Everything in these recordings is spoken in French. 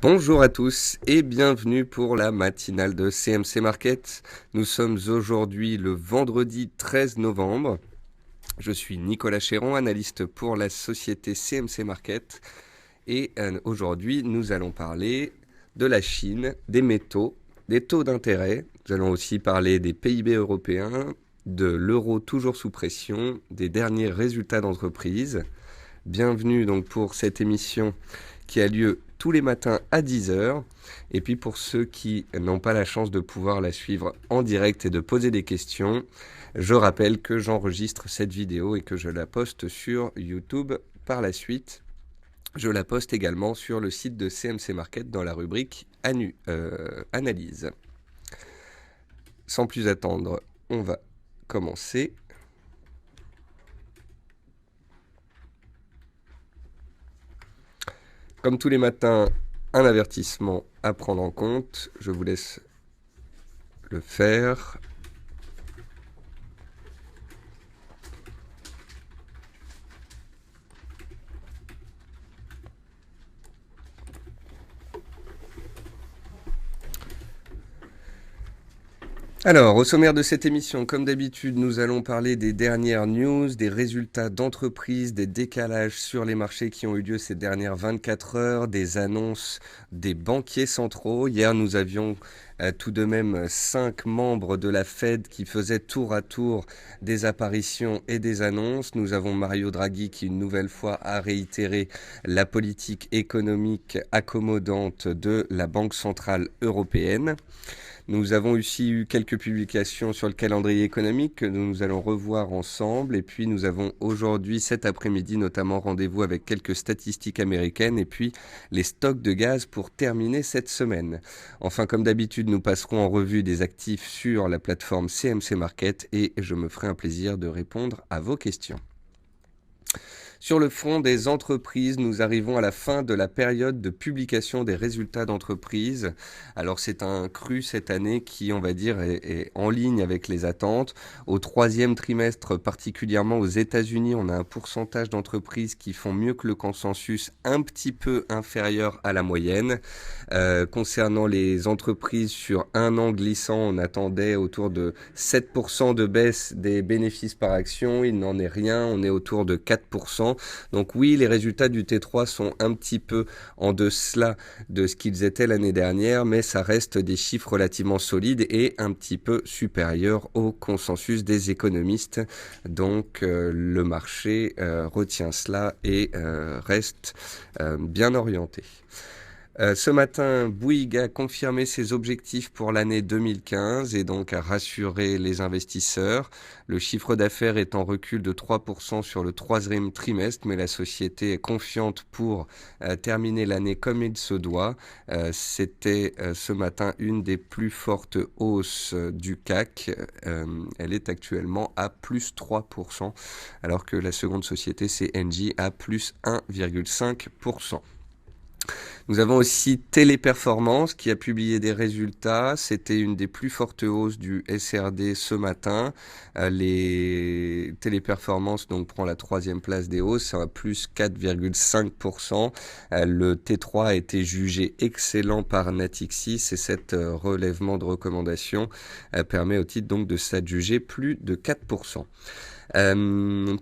Bonjour à tous et bienvenue pour la matinale de CMC Market. Nous sommes aujourd'hui le vendredi 13 novembre. Je suis Nicolas Chéron, analyste pour la société CMC Market. Et aujourd'hui, nous allons parler de la Chine, des métaux, des taux d'intérêt. Nous allons aussi parler des PIB européens, de l'euro toujours sous pression, des derniers résultats d'entreprise. Bienvenue donc pour cette émission qui a lieu tous les matins à 10 heures. Et puis pour ceux qui n'ont pas la chance de pouvoir la suivre en direct et de poser des questions, je rappelle que j'enregistre cette vidéo et que je la poste sur YouTube par la suite. Je la poste également sur le site de CMC Market dans la rubrique Analyse. Sans plus attendre, on va commencer. Comme tous les matins, un avertissement à prendre en compte. Je vous laisse le faire. Alors, au sommaire de cette émission, comme d'habitude, nous allons parler des dernières news, des résultats d'entreprise, des décalages sur les marchés qui ont eu lieu ces dernières 24 heures, des annonces des banquiers centraux. Hier, nous avions tout de même 5 membres de la Fed qui faisaient tour à tour des apparitions et des annonces. Nous avons Mario Draghi qui, une nouvelle fois, a réitéré la politique économique accommodante de la Banque centrale européenne. Nous avons aussi eu quelques publications sur le calendrier économique que nous allons revoir ensemble. Et puis nous avons aujourd'hui, cet après-midi, notamment rendez-vous avec quelques statistiques américaines et puis les stocks de gaz pour terminer cette semaine. Enfin, comme d'habitude, nous passerons en revue des actifs sur la plateforme CMC Market et je me ferai un plaisir de répondre à vos questions. Sur le front des entreprises, nous arrivons à la fin de la période de publication des résultats d'entreprise. Alors c'est un cru cette année qui, on va dire, est en ligne avec les attentes. Au troisième trimestre, particulièrement aux États-Unis, on a un pourcentage d'entreprises qui font mieux que le consensus, un petit peu inférieur à la moyenne. Concernant les entreprises sur un an glissant, on attendait autour de 7% de baisse des bénéfices par action. Il n'en est rien, on est autour de 4%. Donc oui, les résultats du T3 sont un petit peu en deçà de ce qu'ils étaient l'année dernière, mais ça reste des chiffres relativement solides et un petit peu supérieurs au consensus des économistes. Donc le marché retient cela et reste bien orienté. Ce matin, Bouygues a confirmé ses objectifs pour l'année 2015 et donc a rassuré les investisseurs. Le chiffre d'affaires est en recul de 3% sur le troisième trimestre, mais la société est confiante pour terminer l'année comme il se doit. C'était ce matin une des plus fortes hausses du CAC. Elle est actuellement à plus 3%, alors que la seconde société, c'est Engie, à plus 1,5%. Nous avons aussi Téléperformance qui a publié des résultats. C'était une des plus fortes hausses du SRD ce matin. Les Téléperformance donc prend la troisième place des hausses, à plus 4,5%. Le T3 a été jugé excellent par Natixis et cet relèvement de recommandation permet au titre donc de s'adjuger plus de 4%.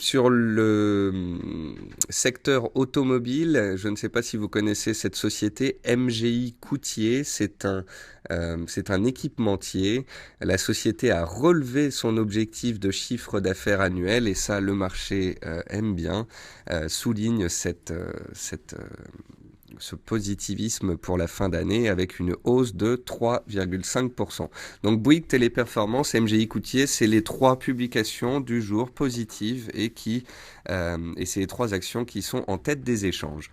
Sur le secteur automobile, je ne sais pas si vous connaissez cette société, MGI Coutier, c'est un équipementier. La société a relevé son objectif de chiffre d'affaires annuel et ça, le marché aime bien, souligne ce positivisme pour la fin d'année avec une hausse de 3,5%. Donc Bouygues, Téléperformance, MGI Coutier, c'est les trois publications du jour positives et c'est les trois actions qui sont en tête des échanges.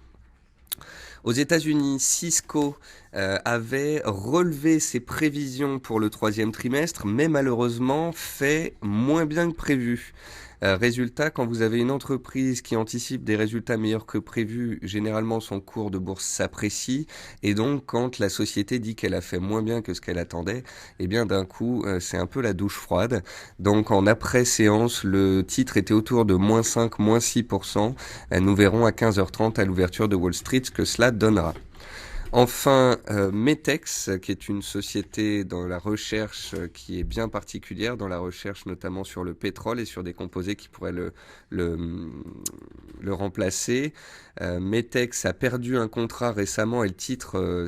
Aux États-Unis, Cisco avait relevé ses prévisions pour le troisième trimestre, mais malheureusement fait moins bien que prévu. Résultat, quand vous avez une entreprise qui anticipe des résultats meilleurs que prévu, généralement son cours de bourse s'apprécie. Et donc, quand la société dit qu'elle a fait moins bien que ce qu'elle attendait, eh bien d'un coup, c'est un peu la douche froide. Donc, en après-séance, le titre était autour de moins 5, moins 6%. Nous verrons à 15h30 à l'ouverture de Wall Street ce que cela donnera. Enfin, Metex, qui est une société dans la recherche qui est bien particulière, dans la recherche notamment sur le pétrole et sur des composés qui pourraient le, le remplacer. Metex a perdu un contrat récemment et le titre,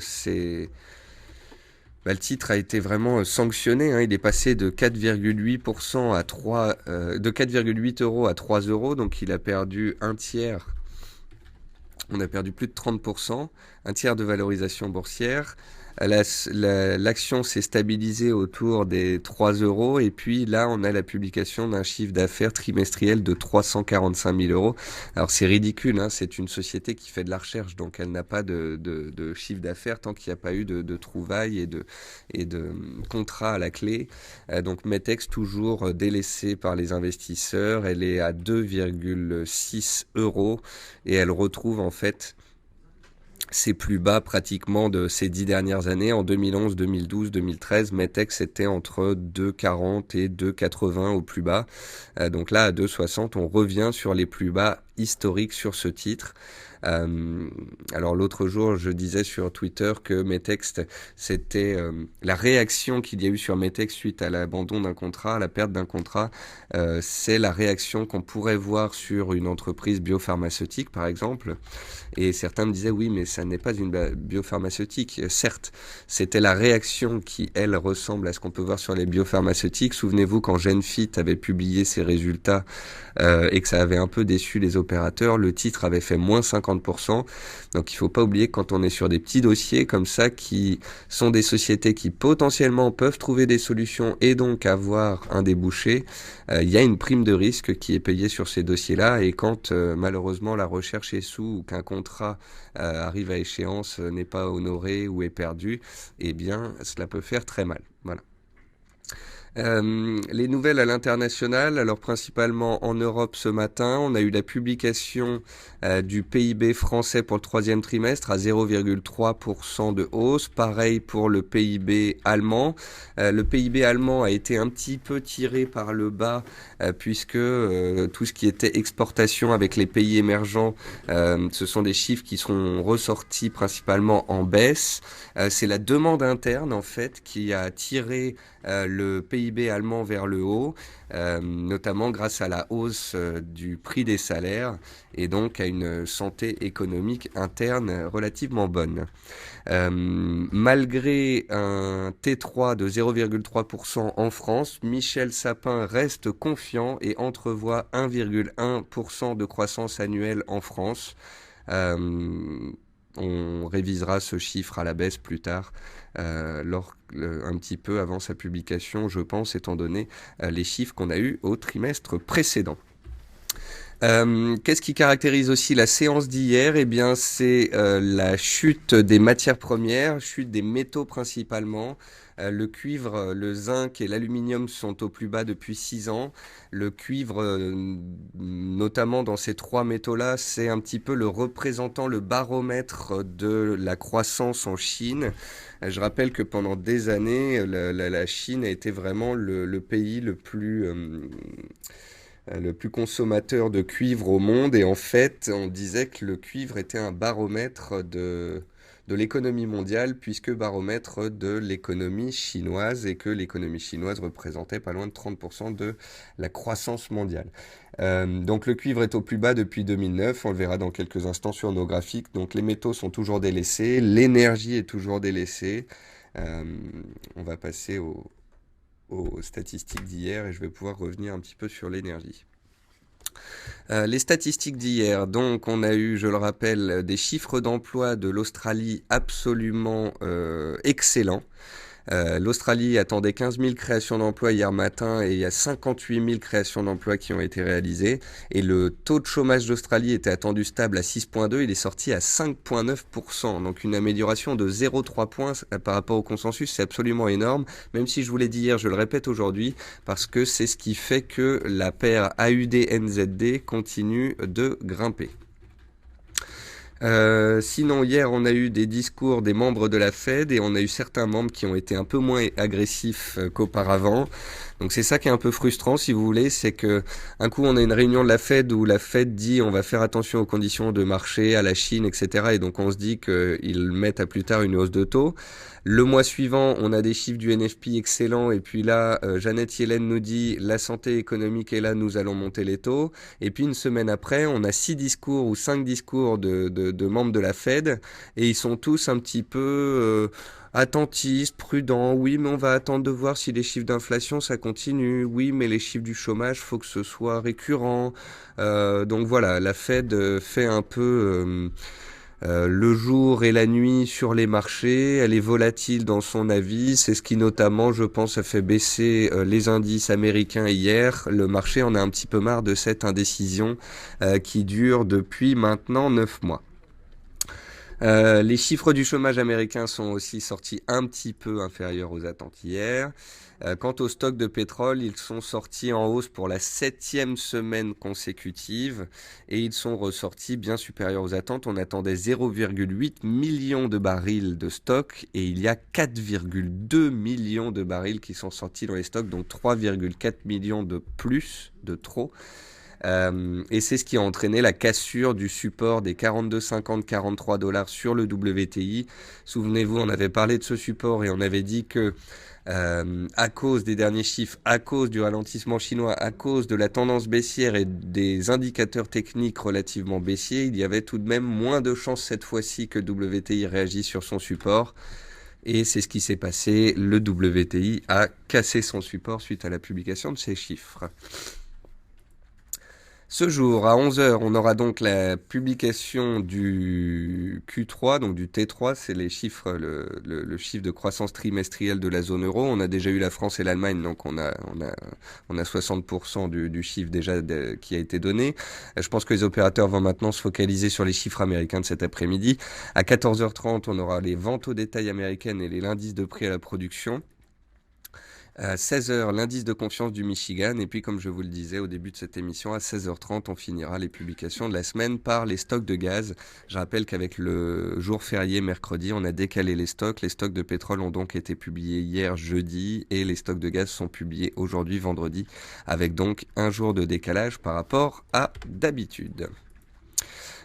le titre a été vraiment sanctionné, hein. Il est passé de 4,8% à 3, de 4,8 euros à 3 euros, donc il a perdu un tiers. On a perdu plus de 30%, un tiers de valorisation boursière. L'action s'est stabilisée autour des 3 euros et puis là on a la publication d'un chiffre d'affaires trimestriel de 345 000 euros. Alors c'est ridicule, hein, c'est une société qui fait de la recherche donc elle n'a pas de chiffre d'affaires tant qu'il n'y a pas eu de trouvailles et de contrats à la clé. Donc Metex toujours délaissée par les investisseurs, elle est à 2,6 euros et elle retrouve en fait c'est plus bas pratiquement de ces 10 dernières années. En 2011, 2012, 2013, Metex était entre 2,40 et 2,80 au plus bas. Donc là, à 2,60, on revient sur les plus bas historiques sur ce titre. Alors l'autre jour, je disais sur Twitter que Metex, c'était la réaction qu'il y a eu sur Metex suite à l'abandon d'un contrat, à la perte d'un contrat, c'est la réaction qu'on pourrait voir sur une entreprise biopharmaceutique, par exemple. Et certains me disaient, oui, mais ça n'est pas une biopharmaceutique. Certes, c'était la réaction qui, elle, ressemble à ce qu'on peut voir sur les biopharmaceutiques. Souvenez-vous quand Genfit avait publié ses résultats et que ça avait un peu déçu les opérateurs, le titre avait fait moins 50%. Donc il ne faut pas oublier que quand on est sur des petits dossiers comme ça, qui sont des sociétés qui potentiellement peuvent trouver des solutions et donc avoir un débouché, il y a une prime de risque qui est payée sur ces dossiers-là. Et quand malheureusement la recherche est sous ou qu'un contrat arrive à échéance, n'est pas honoré ou est perdu, eh bien cela peut faire très mal. Voilà. Les nouvelles à l'international, alors principalement en Europe ce matin, on a eu la publication du PIB français pour le troisième trimestre à 0,3% de hausse. Pareil pour le PIB allemand. Le PIB allemand a été un petit peu tiré par le bas puisque tout ce qui était exportation avec les pays émergents, ce sont des chiffres qui sont ressortis principalement en baisse. C'est la demande interne en fait qui a tiré le PIB allemand vers le haut, notamment grâce à la hausse du prix des salaires et donc à une santé économique interne relativement bonne. Malgré un T3 de 0,3% en France, Michel Sapin reste confiant et entrevoit 1,1% de croissance annuelle en France. On révisera ce chiffre à la baisse plus tard, un petit peu avant sa publication, je pense, étant donné les chiffres qu'on a eus au trimestre précédent. Qu'est-ce qui caractérise aussi la séance d'hier? Eh bien, c'est la chute des matières premières, chute des métaux principalement. Le cuivre, le zinc et l'aluminium sont au plus bas depuis 6 ans. Le cuivre, notamment dans ces trois métaux-là, c'est un petit peu le représentant, le baromètre de la croissance en Chine. Je rappelle que pendant des années, la Chine a été vraiment le pays le plus consommateur de cuivre au monde. Et en fait, on disait que le cuivre était un baromètre de l'économie mondiale, puisque baromètre de l'économie chinoise, et que l'économie chinoise représentait pas loin de 30% de la croissance mondiale. Donc le cuivre est au plus bas depuis 2009, on le verra dans quelques instants sur nos graphiques. Donc les métaux sont toujours délaissés, l'énergie est toujours délaissée. On va passer aux statistiques d'hier et je vais pouvoir revenir un petit peu sur l'énergie. Les statistiques d'hier, donc on a eu, je le rappelle, des chiffres d'emploi de l'Australie absolument excellents. L'Australie attendait 15 000 créations d'emplois hier matin et il y a 58 000 créations d'emplois qui ont été réalisées. Et le taux de chômage d'Australie était attendu stable à 6,2, il est sorti à 5,9%. Donc une amélioration de 0,3 points par rapport au consensus, c'est absolument énorme. Même si je vous l'ai dit hier, je le répète aujourd'hui, parce que c'est ce qui fait que la paire AUD-NZD continue de grimper. Sinon, hier, on a eu des discours des membres de la Fed et on a eu certains membres qui ont été un peu moins agressifs qu'auparavant. Donc c'est ça qui est un peu frustrant, si vous voulez, c'est que un coup on a une réunion de la Fed où la Fed dit on va faire attention aux conditions de marché, à la Chine, etc. Et donc on se dit qu'ils mettent à plus tard une hausse de taux. Le mois suivant, on a des chiffres du NFP excellents et puis là, Janet Yellen nous dit la santé économique est là, nous allons monter les taux. Et puis une semaine après, on a 6 discours ou 5 discours de membres de la Fed et ils sont tous un petit peu attentiste, prudent. Oui, mais on va attendre de voir si les chiffres d'inflation ça continue. Oui, mais les chiffres du chômage, faut que ce soit récurrent. Donc voilà, la Fed fait un peu le jour et la nuit sur les marchés. Elle est volatile dans son avis. C'est ce qui notamment, je pense, a fait baisser les indices américains hier. Le marché en a un petit peu marre de cette indécision qui dure depuis maintenant 9 mois. Les chiffres du chômage américain sont aussi sortis un petit peu inférieurs aux attentes hier. Quant aux stocks de pétrole, ils sont sortis en hausse pour la 7e semaine consécutive et ils sont ressortis bien supérieurs aux attentes. On attendait 0,8 millions de barils de stock et il y a 4,2 millions de barils qui sont sortis dans les stocks, donc 3,4 millions de plus, de trop. Et c'est ce qui a entraîné la cassure du support des 42,50, 43 dollars sur le WTI. Souvenez-vous, on avait parlé de ce support et on avait dit que à cause des derniers chiffres, à cause du ralentissement chinois, à cause de la tendance baissière et des indicateurs techniques relativement baissiers, il y avait tout de même moins de chances cette fois-ci que WTI réagisse sur son support. Et c'est ce qui s'est passé. Le WTI a cassé son support suite à la publication de ces chiffres. Ce jour, à 11 heures, on aura donc la publication du Q3, donc du T3, c'est les chiffres, le chiffre de croissance trimestrielle de la zone euro. On a déjà eu la France et l'Allemagne, donc on a 60% du chiffre déjà qui a été donné. Je pense que les opérateurs vont maintenant se focaliser sur les chiffres américains de cet après-midi. À 14h30, on aura les ventes au détail américaines et les indices de prix à la production. À 16h, l'indice de confiance du Michigan. Et puis, comme je vous le disais au début de cette émission, à 16h30, on finira les publications de la semaine par les stocks de gaz. Je rappelle qu'avec le jour férié mercredi, on a décalé les stocks. Les stocks de pétrole ont donc été publiés hier jeudi et les stocks de gaz sont publiés aujourd'hui vendredi, avec donc un jour de décalage par rapport à d'habitude.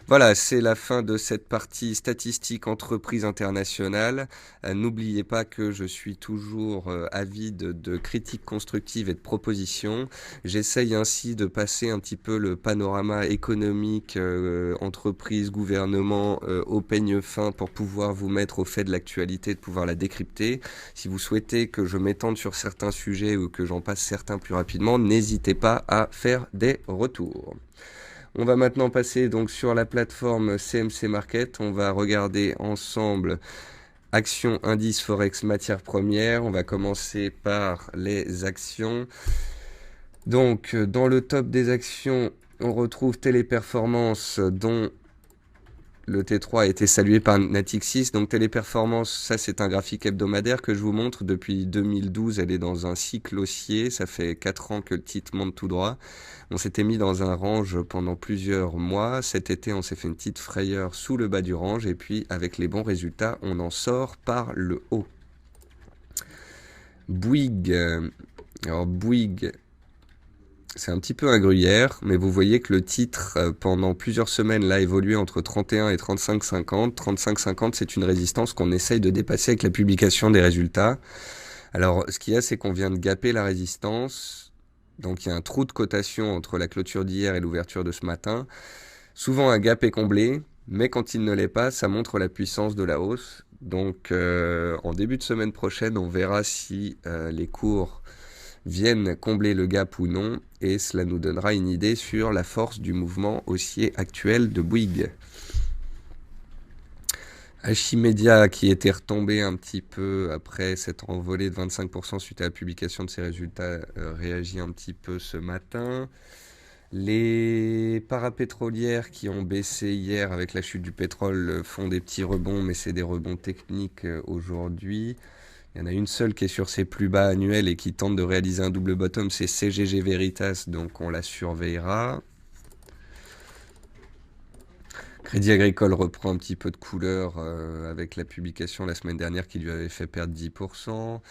Voilà, c'est la fin de cette partie statistique entreprise internationale. N'oubliez pas que je suis toujours avide de critiques constructives et de propositions. J'essaye ainsi de passer un petit peu le panorama économique, entreprise, gouvernement au peigne fin pour pouvoir vous mettre au fait de l'actualité, de pouvoir la décrypter. Si vous souhaitez que je m'étende sur certains sujets ou que j'en passe certains plus rapidement, n'hésitez pas à faire des retours. On va maintenant passer donc sur la plateforme CMC Market. On va regarder ensemble actions, indices, forex, matières premières. On va commencer par les actions. Donc, dans le top des actions, on retrouve Téléperformance, dont le T3 a été salué par Natixis. Donc Téléperformance, ça c'est un graphique hebdomadaire que je vous montre. Depuis 2012, elle est dans un cycle haussier. Ça fait 4 ans que le titre monte tout droit. On s'était mis dans un range pendant plusieurs mois. Cet été, on s'est fait une petite frayeur sous le bas du range. Et puis, avec les bons résultats, on en sort par le haut. Bouygues. Alors Bouygues, c'est un petit peu un gruyère, mais vous voyez que le titre, pendant plusieurs semaines, là, évolué entre 31 et 35,50. 35,50, c'est une résistance qu'on essaye de dépasser avec la publication des résultats. Alors, ce qu'il y a, c'est qu'on vient de gaper la résistance. Donc, il y a un trou de cotation entre la clôture d'hier et l'ouverture de ce matin. Souvent, un gap est comblé, mais quand il ne l'est pas, ça montre la puissance de la hausse. Donc, en début de semaine prochaine, on verra si les cours viennent combler le gap ou non, et cela nous donnera une idée sur la force du mouvement haussier actuel de Bouygues. Archimedia, qui était retombé un petit peu après cette envolée de 25% suite à la publication de ses résultats, réagit un petit peu ce matin. Les parapétrolières qui ont baissé hier avec la chute du pétrole font des petits rebonds, mais c'est des rebonds techniques aujourd'hui. Il y en a une seule qui est sur ses plus bas annuels et qui tente de réaliser un double bottom, c'est CGG Veritas, donc on la surveillera. Crédit Agricole reprend un petit peu de couleur avec la publication la semaine dernière qui lui avait fait perdre 10%.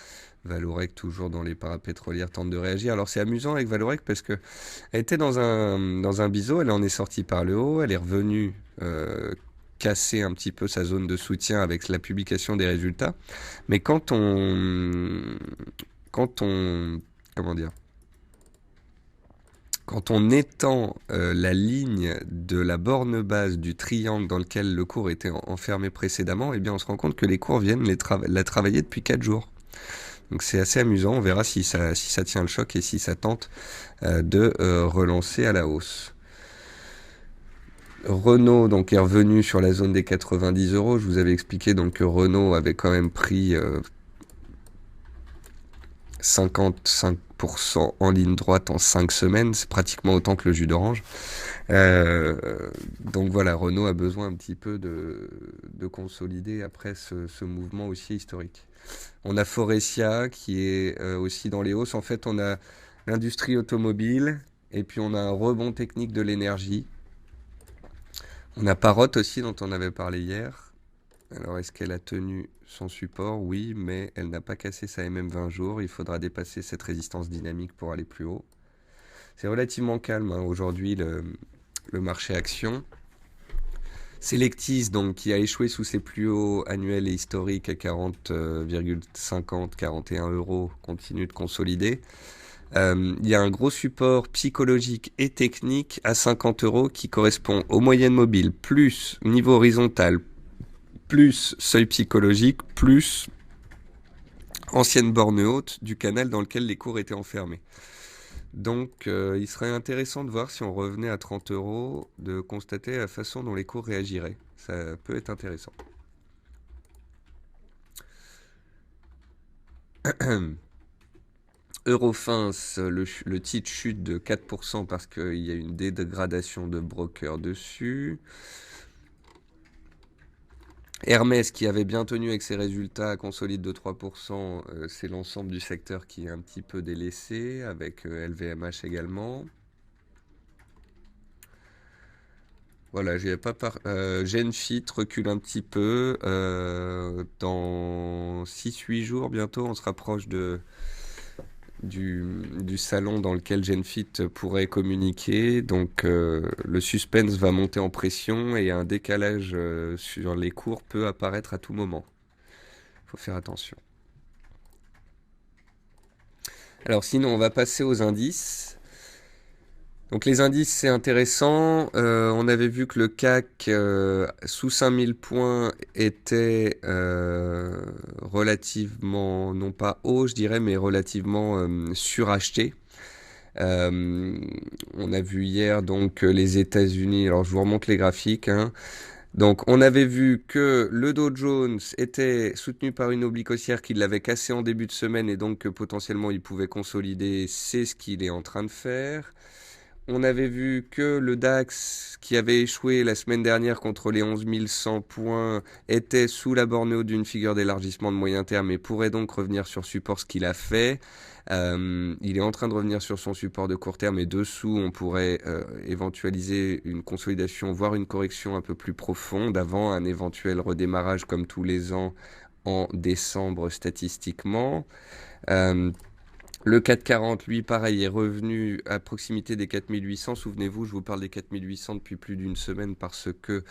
Valorec, toujours dans les parapétrolières, tente de réagir. Alors c'est amusant avec Valorec parce que elle était dans un biseau, elle en est sortie par le haut, elle est revenue casser un petit peu sa zone de soutien avec la publication des résultats. Mais quand on, comment dire, quand on étend la ligne de la borne basse du triangle dans lequel le cours était enfermé précédemment, eh bien on se rend compte que les cours viennent la travailler depuis 4 jours. Donc c'est assez amusant, on verra si ça tient le choc et si ça tente de relancer à la hausse. Renault donc est revenu sur la zone des 90 euros. Je vous avais expliqué donc que Renault avait quand même pris 55% en ligne droite en 5 semaines. C'est pratiquement autant que le jus d'orange. Donc voilà, Renault a besoin un petit peu de consolider après ce mouvement aussi historique. On a Forestia qui est aussi dans les hausses. En fait, on a l'industrie automobile et puis on a un rebond technique de l'énergie. On a Parrot aussi dont on avait parlé hier. Alors est-ce qu'elle a tenu son support? Oui, mais elle n'a pas cassé sa MM 20 jours. Il faudra dépasser cette résistance dynamique pour aller plus haut. C'est relativement calme aujourd'hui le marché action. Selectis, donc, qui a échoué sous ses plus hauts annuels et historiques à 40,50, 41 euros, continue de consolider. Il y a un gros support psychologique et technique à 50 euros qui correspond aux moyennes mobiles, plus niveau horizontal, plus seuil psychologique, plus ancienne borne haute du canal dans lequel les cours étaient enfermés. Donc il serait intéressant de voir si on revenait à 30 euros, de constater la façon dont les cours réagiraient. Ça peut être intéressant. Eurofins, le titre chute de 4% parce qu'il y a une dégradation de broker dessus. Hermès, qui avait bien tenu avec ses résultats, consolide de 3%. C'est l'ensemble du secteur qui est un petit peu délaissé, avec LVMH également. Voilà, j'ai pas Genfit recule un petit peu. Dans 6-8 jours, bientôt, on se rapproche du salon dans lequel Genfit pourrait communiquer. Donc, le suspense va monter en pression et un décalage sur les cours peut apparaître à tout moment. Faut faire attention. Alors, sinon, on va passer aux indices. Donc les indices, c'est intéressant. On avait vu que le CAC sous 5000 points était relativement, non pas haut, je dirais, mais relativement suracheté. On a vu hier donc les États-Unis. Alors je vous remonte les graphiques, hein. Donc on avait vu que le Dow Jones était soutenu par une oblique haussière qui l'avait cassé en début de semaine et donc que potentiellement il pouvait consolider. C'est ce qu'il est en train de faire. On avait vu que le DAX, qui avait échoué la semaine dernière contre les 11 100 points, était sous la borne haute d'une figure d'élargissement de moyen terme et pourrait donc revenir sur support, ce qu'il a fait. Il est en train de revenir sur son support de court terme et dessous, on pourrait éventualiser une consolidation, voire une correction un peu plus profonde avant un éventuel redémarrage comme tous les ans en décembre statistiquement. Le 440, lui, pareil, est revenu à proximité des 4800. Souvenez-vous, je vous parle des 4800 depuis plus d'une semaine parce que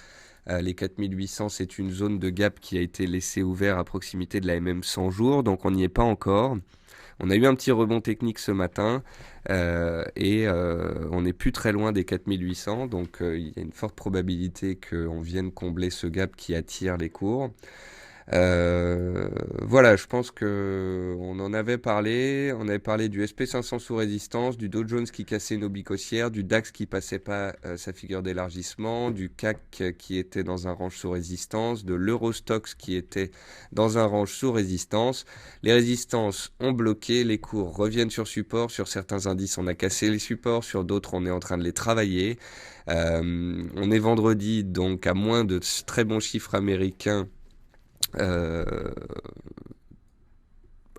les 4800, c'est une zone de gap qui a été laissée ouverte à proximité de la MM 100 jours, donc on n'y est pas encore. On a eu un petit rebond technique ce matin et on n'est plus très loin des 4800, donc il y a une forte probabilité qu'on vienne combler ce gap qui attire les cours. Voilà, je pense que on en avait parlé. On avait parlé du SP500 sous résistance, du Dow Jones qui cassait une oblique haussière, du DAX qui passait pas sa figure d'élargissement, du CAC qui était dans un range sous résistance, de l'Eurostoxx qui était dans un range sous résistance. Les résistances ont bloqué, les cours reviennent sur support. Sur certains indices, on a cassé les supports, sur d'autres, on est en train de les travailler. On est vendredi, donc à moins de très bons chiffres américains.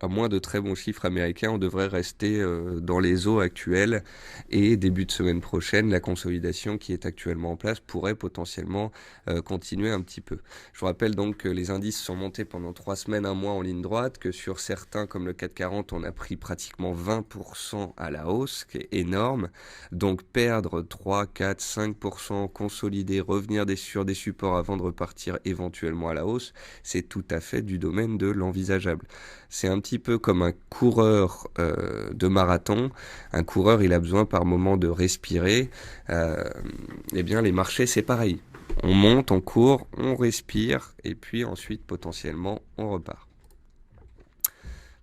à moins de très bons chiffres américains, on devrait rester dans les eaux actuelles et début de semaine prochaine, la consolidation qui est actuellement en place pourrait potentiellement continuer un petit peu. Je vous rappelle donc que les indices sont montés pendant 3 semaines, un mois en ligne droite, que sur certains comme le CAC 40, on a pris pratiquement 20% à la hausse, ce qui est énorme. Donc perdre 3, 4, 5%, consolider, revenir sur des supports avant de repartir éventuellement à la hausse, c'est tout à fait du domaine de l'envisageable. C'est un petit peu comme un coureur de marathon. Un coureur, il a besoin par moment de respirer. Eh bien, les marchés, c'est pareil. On monte, on court, on respire, et puis ensuite, potentiellement, on repart.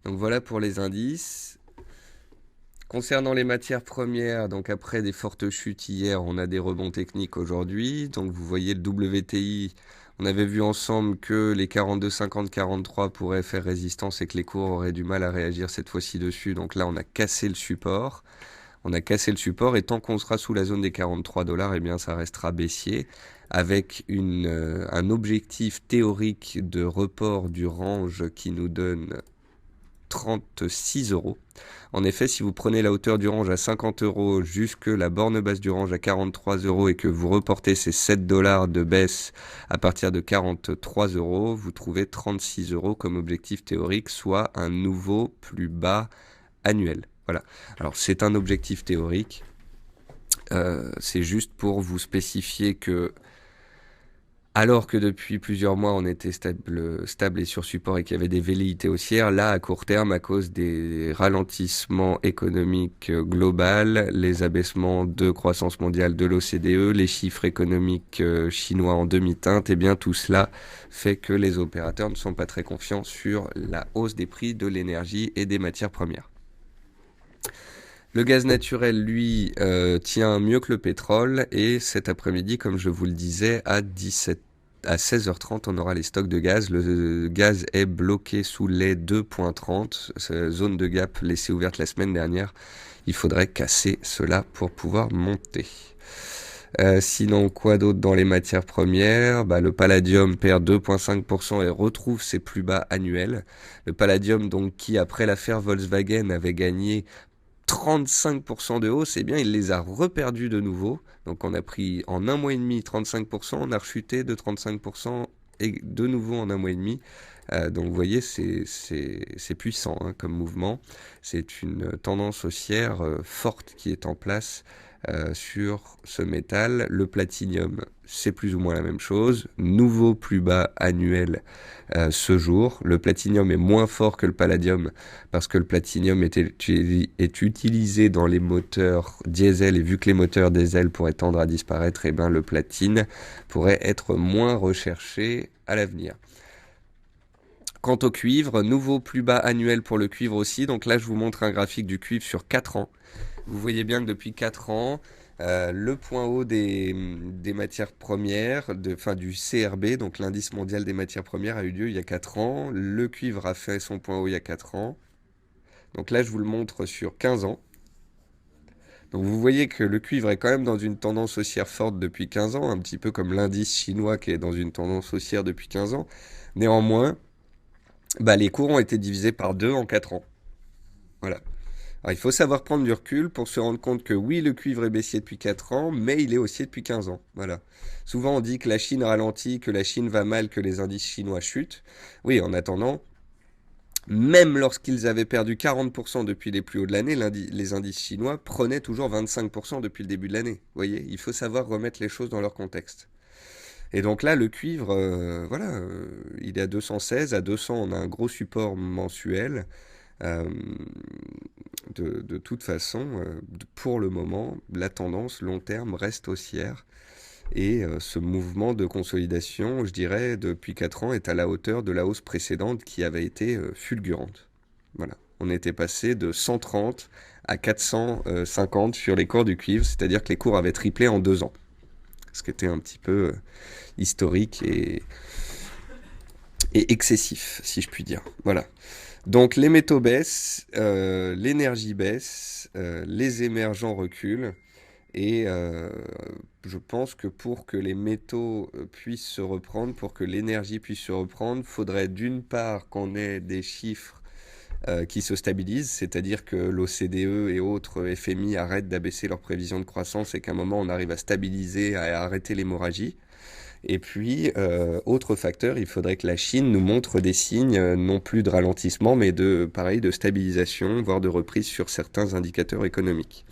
Donc voilà pour les indices. Concernant les matières premières, donc après des fortes chutes hier, on a des rebonds techniques aujourd'hui. Donc vous voyez le WTI, on avait vu ensemble que les 42,50-43 pourraient faire résistance et que les cours auraient du mal à réagir cette fois-ci dessus. Donc là, on a cassé le support. On a cassé le support et tant qu'on sera sous la zone des 43 $, eh bien ça restera baissier avec un objectif théorique de report du range qui nous donne 36 €. En effet, si vous prenez la hauteur du range à 50 € jusque la borne basse du range à 43 € et que vous reportez ces 7 $ de baisse à partir de 43 €, vous trouvez 36 € comme objectif théorique, soit un nouveau plus bas annuel. Voilà. Alors c'est un objectif théorique. C'est juste pour vous spécifier que alors que depuis plusieurs mois on était stable et sur support et qu'il y avait des velléités haussières, là à court terme à cause des ralentissements économiques globaux, les abaissements de croissance mondiale de l'OCDE, les chiffres économiques chinois en demi-teinte, et bien tout cela fait que les opérateurs ne sont pas très confiants sur la hausse des prix de l'énergie et des matières premières. Le gaz naturel, lui, tient mieux que le pétrole et cet après-midi, comme je vous le disais, à 16h30, on aura les stocks de gaz. Le gaz est bloqué sous les 2,30, zone de gap laissée ouverte la semaine dernière. Il faudrait casser cela pour pouvoir monter. Sinon, quoi d'autre dans les matières premières? Le palladium perd 2,5% et retrouve ses plus bas annuels. Le palladium, donc, qui après l'affaire Volkswagen avait gagné 35% de hausse, eh bien il les a reperdus de nouveau. Donc on a pris en un mois et demi 35%, on a rechuté de 35% et de nouveau en un mois et demi. Donc vous voyez, c'est puissant comme mouvement. C'est une tendance haussière forte qui est en place sur ce métal. Le platinium, c'est plus ou moins la même chose. Nouveau plus bas annuel ce jour. Le platinium est moins fort que le palladium parce que le platinium est utilisé dans les moteurs diesel et vu que les moteurs diesel pourraient tendre à disparaître, et ben le platine pourrait être moins recherché à l'avenir. Quant au cuivre, nouveau plus bas annuel pour le cuivre aussi. Donc là, je vous montre un graphique du cuivre sur 4 ans. Vous voyez bien que depuis 4 ans, le point haut des matières premières, du CRB, donc l'indice mondial des matières premières, a eu lieu il y a 4 ans. Le cuivre a fait son point haut il y a 4 ans. Donc là, je vous le montre sur 15 ans. Donc vous voyez que le cuivre est quand même dans une tendance haussière forte depuis 15 ans, un petit peu comme l'indice chinois qui est dans une tendance haussière depuis 15 ans. Néanmoins, les cours ont été divisés par 2 en 4 ans. Voilà. Alors, il faut savoir prendre du recul pour se rendre compte que oui, le cuivre est baissier depuis 4 ans, mais il est haussier depuis 15 ans. Voilà. Souvent, on dit que la Chine ralentit, que la Chine va mal, que les indices chinois chutent. Oui, en attendant, même lorsqu'ils avaient perdu 40% depuis les plus hauts de l'année, les indices chinois prenaient toujours 25% depuis le début de l'année. Vous voyez, il faut savoir remettre les choses dans leur contexte. Et donc là, le cuivre, il est à 216, à 200, on a un gros support mensuel. De toute façon, pour le moment, la tendance long terme reste haussière. Et ce mouvement de consolidation, je dirais, depuis 4 ans, est à la hauteur de la hausse précédente qui avait été fulgurante. Voilà. On était passé de 130 à 450 sur les cours du cuivre, c'est-à-dire que les cours avaient triplé en 2 ans. Ce qui était un petit peu historique et excessif, si je puis dire. Voilà. Donc les métaux baissent, l'énergie baisse, les émergents reculent. Et je pense que pour que les métaux puissent se reprendre, pour que l'énergie puisse se reprendre, faudrait d'une part qu'on ait des chiffres qui se stabilise, c'est-à-dire que l'OCDE et autres FMI arrêtent d'abaisser leurs prévisions de croissance et qu'à un moment on arrive à stabiliser, à arrêter l'hémorragie. Et puis, autre facteur, il faudrait que la Chine nous montre des signes, non plus de ralentissement, mais pareil, de stabilisation, voire de reprise sur certains indicateurs économiques.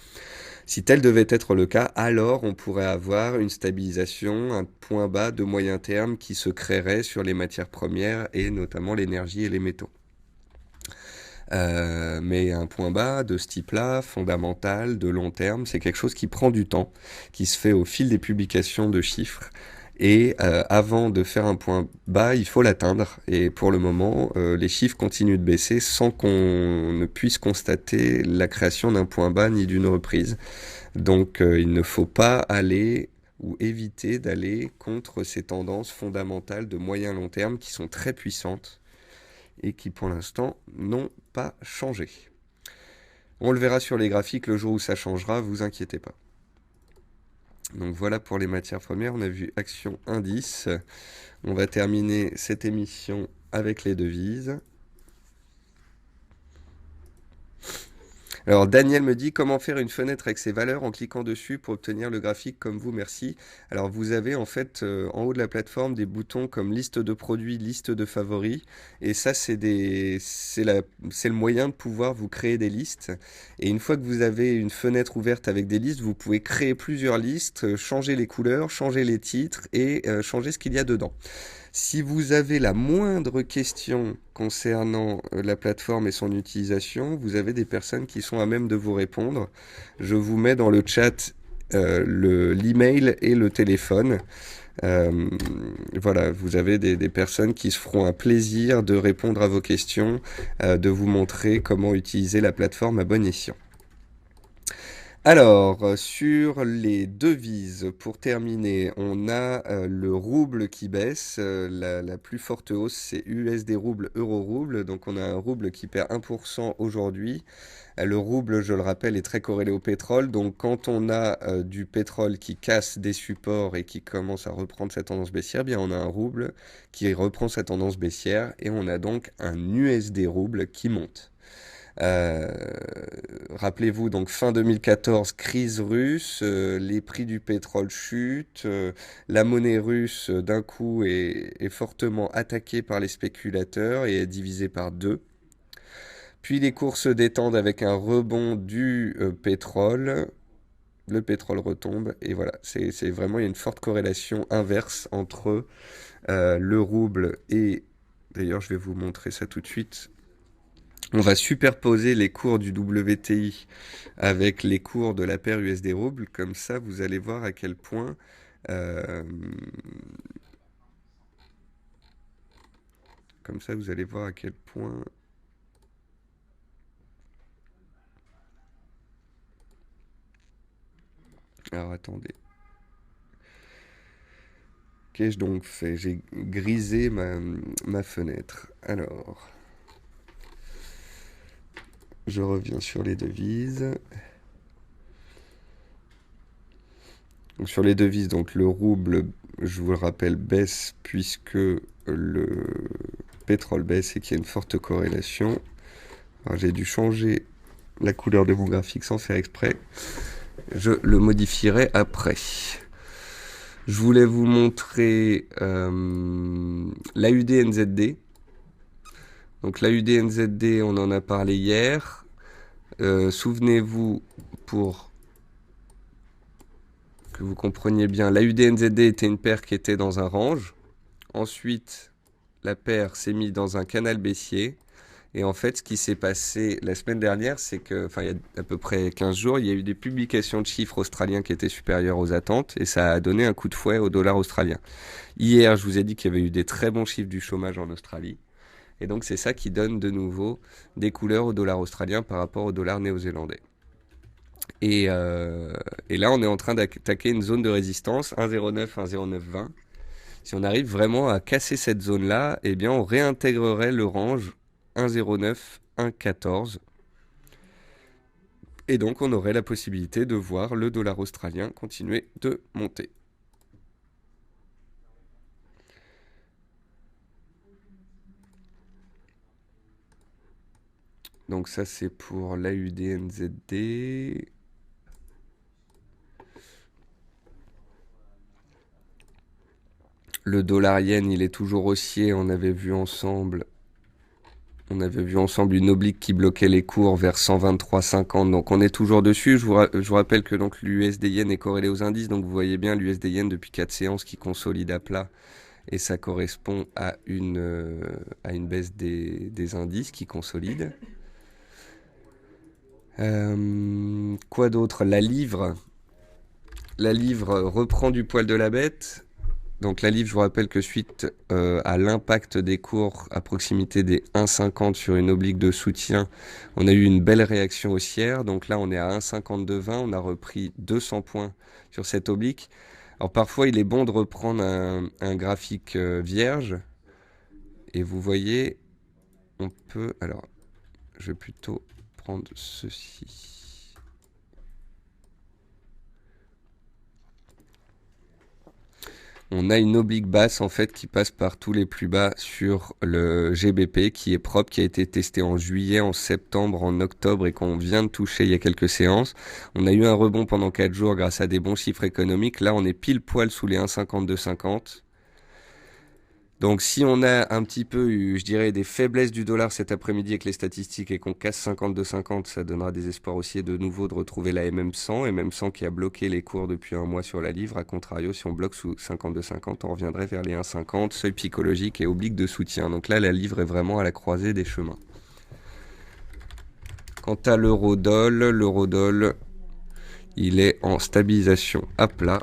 Si tel devait être le cas, alors on pourrait avoir une stabilisation, un point bas de moyen terme qui se créerait sur les matières premières et notamment l'énergie et les métaux. Mais un point bas de ce type-là, fondamental, de long terme, c'est quelque chose qui prend du temps, qui se fait au fil des publications de chiffres. Et avant de faire un point bas, il faut l'atteindre. Et pour le moment, les chiffres continuent de baisser sans qu'on ne puisse constater la création d'un point bas ni d'une reprise. Donc il ne faut pas aller ou éviter d'aller contre ces tendances fondamentales de moyen long terme qui sont très puissantes et qui pour l'instant n'ont pas changé. On le verra sur les graphiques le jour où ça changera, vous inquiétez pas. Donc voilà pour les matières premières, on a vu action indice. On va terminer cette émission avec les devises. Alors Daniel me dit comment faire une fenêtre avec ces valeurs en cliquant dessus pour obtenir le graphique comme vous, merci. Alors vous avez en fait en haut de la plateforme des boutons comme liste de produits, liste de favoris et ça c'est le moyen de pouvoir vous créer des listes et une fois que vous avez une fenêtre ouverte avec des listes, vous pouvez créer plusieurs listes, changer les couleurs, changer les titres et changer ce qu'il y a dedans. Si vous avez la moindre question concernant la plateforme et son utilisation, vous avez des personnes qui sont à même de vous répondre. Je vous mets dans le chat l'email et le téléphone. Voilà, vous avez des personnes qui se feront un plaisir de répondre à vos questions, de vous montrer comment utiliser la plateforme à bon escient. Alors, sur les devises, pour terminer, on a le rouble qui baisse. La plus forte hausse, c'est USD rouble, euro rouble. Donc on a un rouble qui perd 1% aujourd'hui. Le rouble, je le rappelle, est très corrélé au pétrole. Donc quand on a du pétrole qui casse des supports et qui commence à reprendre sa tendance baissière, bien on a un rouble qui reprend sa tendance baissière et on a donc un USD rouble qui monte. Euh, Rappelez-vous, donc fin 2014, crise russe, les prix du pétrole chutent, la monnaie russe d'un coup est fortement attaquée par les spéculateurs et est divisée par deux. Puis les cours se détendent avec un rebond du pétrole. Le pétrole retombe et voilà, c'est vraiment il y a une forte corrélation inverse entre le rouble et d'ailleurs je vais vous montrer ça tout de suite. On va superposer les cours du WTI avec les cours de la paire USD rouble, comme ça vous allez voir à quel point comme ça vous allez voir à quel point alors attendez. Qu'ai-je donc fait? J'ai grisé ma fenêtre. Alors, je reviens sur les devises. Donc, sur les devises, donc le rouble, je vous le rappelle, baisse puisque le pétrole baisse et qu'il y a une forte corrélation. Alors, j'ai dû changer la couleur de mon graphique sans faire exprès. Je le modifierai après. Je voulais vous montrer l'AUD-NZD. Donc l'AUD-NZD, on en a parlé hier. Souvenez-vous, pour que vous compreniez bien, l'AUD-NZD était une paire qui était dans un range. Ensuite, la paire s'est mise dans un canal baissier. Et en fait, ce qui s'est passé la semaine dernière, c'est que, enfin, il y a à peu près 15 jours, il y a eu des publications de chiffres australiens qui étaient supérieurs aux attentes et ça a donné un coup de fouet au dollar australien. Hier, je vous ai dit qu'il y avait eu des très bons chiffres du chômage en Australie. Et donc, c'est ça qui donne de nouveau des couleurs au dollar australien par rapport au dollar néo-zélandais. Et là, on est en train d'attaquer une zone de résistance, 1,09, 1,0920. Si on arrive vraiment à casser cette zone-là, eh bien, on réintégrerait le range 1,09, 1,14. Et donc, on aurait la possibilité de voir le dollar australien continuer de monter. Donc ça, c'est pour l'AUDNZD. Le dollar yen, il est toujours haussier. On avait vu ensemble une oblique qui bloquait les cours vers 123,50. Donc on est toujours dessus. Je vous rappelle que donc l'USD yen est corrélé aux indices. Donc vous voyez bien l'USD yen depuis 4 séances qui consolide à plat. Et ça correspond à une baisse des indices qui consolident. Quoi d'autre? La livre. La livre reprend du poil de la bête. Donc la livre, je vous rappelle que suite à l'impact des cours à proximité des 1,50 sur une oblique de soutien, on a eu une belle réaction haussière. Donc là, on est à 1,5220. On a repris 200 points sur cette oblique. Alors parfois, il est bon de reprendre un graphique vierge. Et vous voyez, on peut... Alors, je vais plutôt prendre ceci. On a une oblique basse en fait qui passe par tous les plus bas sur le GBP qui est propre, qui a été testé en juillet, en septembre, en octobre et qu'on vient de toucher il y a quelques séances. On a eu un rebond pendant 4 jours grâce à des bons chiffres économiques. Là, on est pile poil sous les 1,5250. Donc si on a un petit peu eu, je dirais, des faiblesses du dollar cet après-midi avec les statistiques et qu'on casse 52,50, ça donnera des espoirs aussi de nouveau de retrouver la MM100, MM100 qui a bloqué les cours depuis un mois sur la livre. A contrario, si on bloque sous 52,50, on reviendrait vers les 1,50, seuil psychologique et oblique de soutien. Donc là, la livre est vraiment à la croisée des chemins. Quant à l'eurodoll, il est en stabilisation à plat.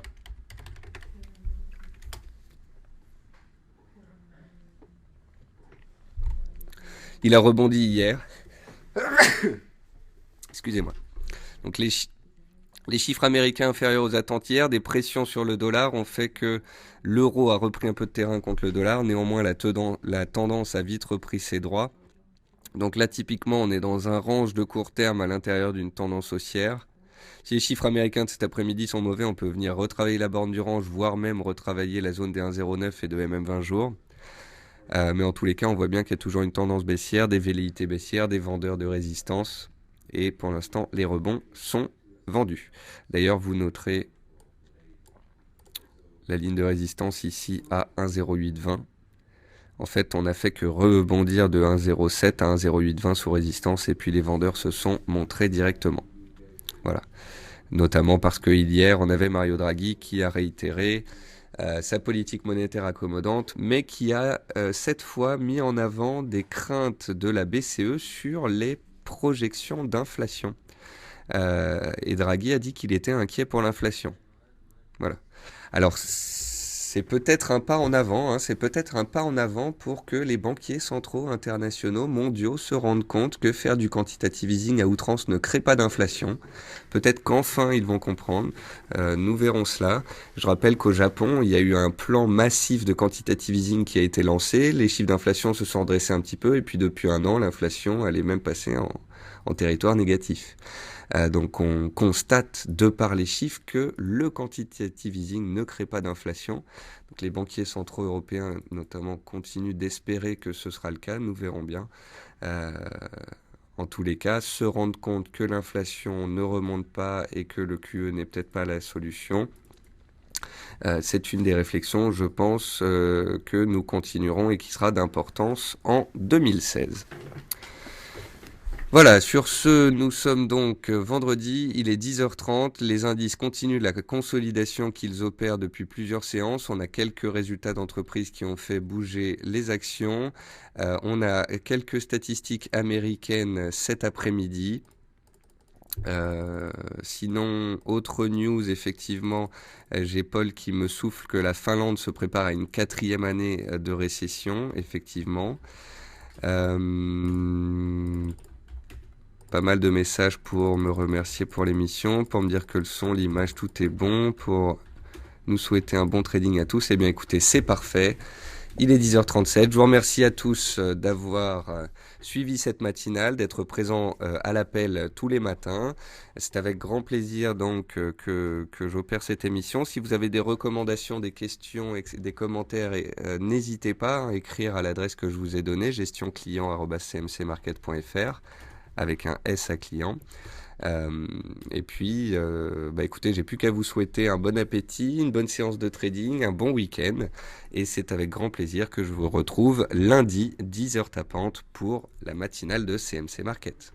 Il a rebondi hier. Excusez-moi. Donc les chiffres américains inférieurs aux attentes hier, des pressions sur le dollar ont fait que l'euro a repris un peu de terrain contre le dollar. Néanmoins, la tendance a vite repris ses droits. Donc là, typiquement, on est dans un range de court terme à l'intérieur d'une tendance haussière. Si les chiffres américains de cet après-midi sont mauvais, on peut venir retravailler la borne du range, voire même retravailler la zone des 1,09 et de MM20 jours. Mais en tous les cas, on voit bien qu'il y a toujours une tendance baissière, des velléités baissières, des vendeurs de résistance. Et pour l'instant, les rebonds sont vendus. D'ailleurs, vous noterez la ligne de résistance ici à 1,0820. En fait, on n'a fait que rebondir de 1,07 à 1,0820 sous résistance et puis les vendeurs se sont montrés directement. Voilà. Notamment parce que hier, on avait Mario Draghi qui a réitéré sa politique monétaire accommodante, mais qui a cette fois mis en avant des craintes de la BCE sur les projections d'inflation. Et Draghi a dit qu'il était inquiet pour l'inflation. Voilà. Alors, c'est peut-être un pas en avant, c'est peut-être un pas en avant pour que les banquiers centraux internationaux, mondiaux, se rendent compte que faire du quantitative easing à outrance ne crée pas d'inflation. Peut-être qu'enfin ils vont comprendre. Nous verrons cela. Je rappelle qu'au Japon, il y a eu un plan massif de quantitative easing qui a été lancé. Les chiffres d'inflation se sont redressés un petit peu et puis depuis un an, l'inflation elle est même passée en territoire négatif. Donc on constate de par les chiffres que le quantitative easing ne crée pas d'inflation. Donc les banquiers centraux européens notamment continuent d'espérer que ce sera le cas, nous verrons bien. En tous les cas, se rendre compte que l'inflation ne remonte pas et que le QE n'est peut-être pas la solution. C'est une des réflexions, je pense, que nous continuerons et qui sera d'importance en 2016. Voilà, sur ce, nous sommes donc vendredi, il est 10h30, les indices continuent la consolidation qu'ils opèrent depuis plusieurs séances, on a quelques résultats d'entreprises qui ont fait bouger les actions, on a quelques statistiques américaines cet après-midi. Sinon, autre news, effectivement, j'ai Paul qui me souffle que la Finlande se prépare à une 4e année de récession, effectivement. Pas mal de messages pour me remercier pour l'émission, pour me dire que le son, l'image, tout est bon, pour nous souhaiter un bon trading à tous. Eh bien écoutez, c'est parfait. Il est 10h37. Je vous remercie à tous d'avoir suivi cette matinale, d'être présents à l'appel tous les matins. C'est avec grand plaisir donc que j'opère cette émission. Si vous avez des recommandations, des questions, des commentaires, n'hésitez pas à écrire à l'adresse que je vous ai donnée, gestionclient@cmcmarket.fr. avec un S à client. Et puis, écoutez, j'ai plus qu'à vous souhaiter un bon appétit, une bonne séance de trading, un bon week-end. Et c'est avec grand plaisir que je vous retrouve lundi, 10h tapante, pour la matinale de CMC Market.